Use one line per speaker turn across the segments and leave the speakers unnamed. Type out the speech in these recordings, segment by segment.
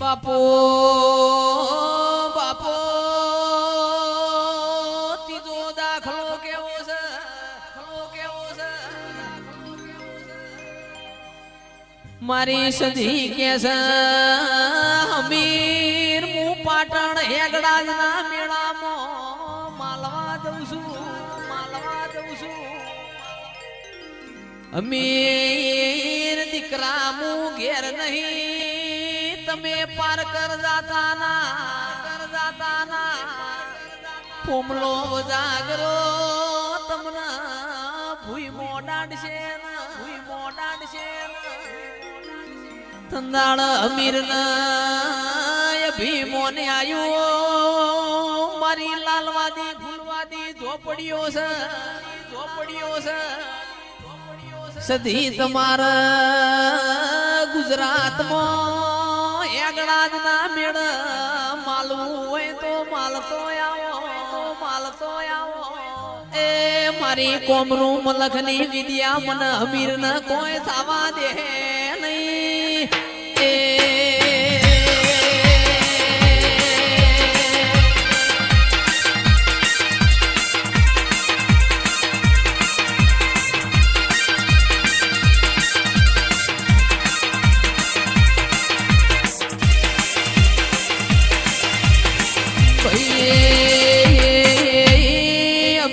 બાપો બાપો ત્રીજો દાખલો કેવો છે મારી સધી કે છે હમીર હું પાટણ હેગડાના મેળામાં માલવા જઉં છું અમીર દીકરા હું ઘેર નહીં તમે પાર કર જાતા ના ફોમલો જાગરો તમને ભૂઈ મોડાડશે તંદાળ અમીર ના ભીમોને આયો મારી લાલવાદી ફૂલવાદી ઝોપડીઓ છે સધી તમારા ગુજરાતમાં એગડાના મેળ માલવું હોય તો માલતો આવો એ મારી કોમરું મલખની વિદ્યા મને અમીર ન કોઈ થવા દે નહીં એ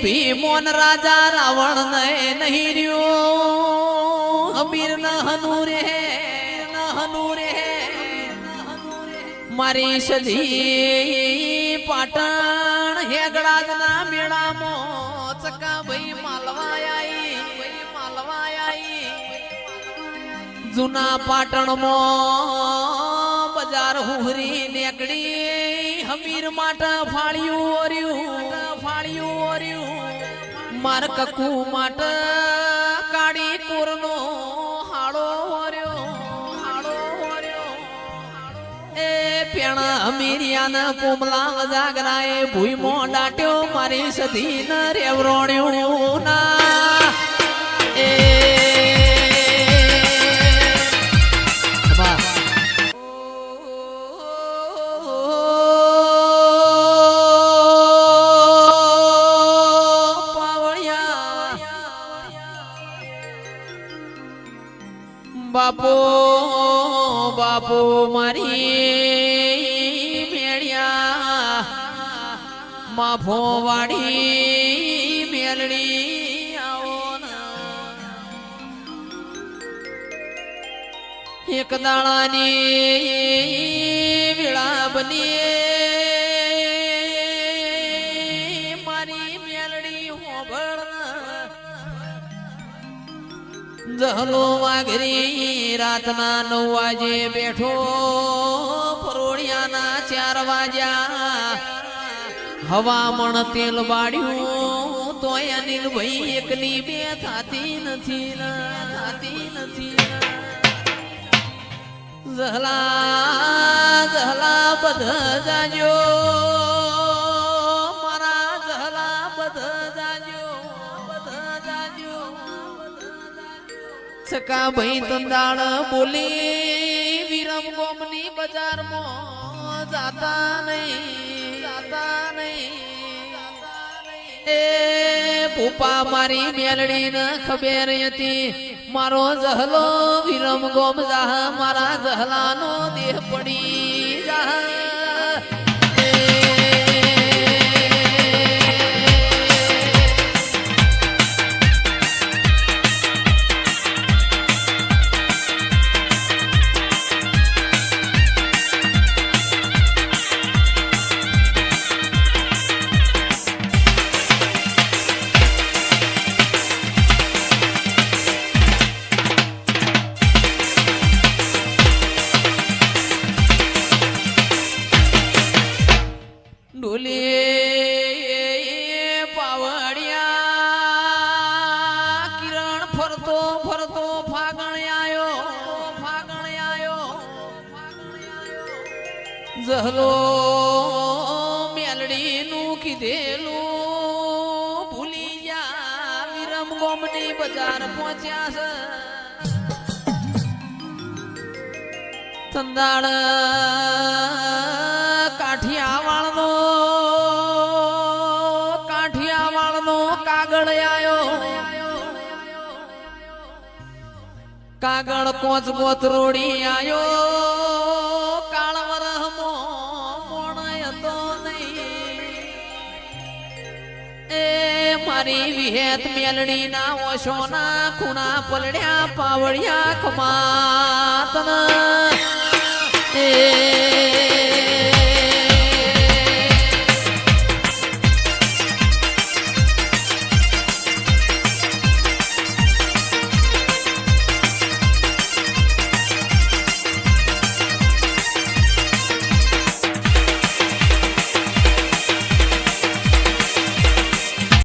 ભીમોન રાજા રાવણ નહીં રહ્યો અમીર ન હનુરે મારી સધી પાટણ હેગડાના મેળામાં ચકા ભાઈ માલવાઈ જૂના પાટણમાં બજાર હુહરી નેકડી હમીર માટે ફાળ્યું ઓર્યું માર કકુ માટે કાળી કોરનો હાડો ઓર્યો એ પેણા અમીરિયાના પોમલા જાગરાએ ભૂઈમો ડાટ્યો મારી સધી ન રેવરોણ્યું ના એ બાપો મારી મેળિયા માફો વાળી મેલડી આવો એક દાડાની વેળા બની મારી મેલડી હોભળ જહલો વાઘરી રાતના 9 વાગે બેઠો પરોળિયાના 4 વાગ્યા હવામણ તેલ બાળ્યું તોય અનિલ ભાઈ એકની બે થાતી નથી જહલા બધા જાજો મારા જહલા બધા જાજો સકા ભાઈ તંદાળ બોલી વિરમ ગોમની બજારમાં જાતા નહીં એ પૂપા મારી મેલડી ને ખબર હતી મારો જહલો વિરમ ગોમ જાહ મારા જહલાનો દેહ પડી જાહ પાવડિયા કિરણ ફરતો ફાગણ આયો જહલો મેલડી નું કીધેલું ભૂલી જા વિરમ ગોમની બજાર પહોંચ્યા છે ચંદાળ કાઠિયાવાળનો કાગળ આયો કાગળ કોચ ગોતરોડી આયો કાળવર મોણ હતો નહીં એ મારી વિહેત મેલડી ના ઓશોના ખૂણા પલડ્યા પાવડિયા ખમાતન એ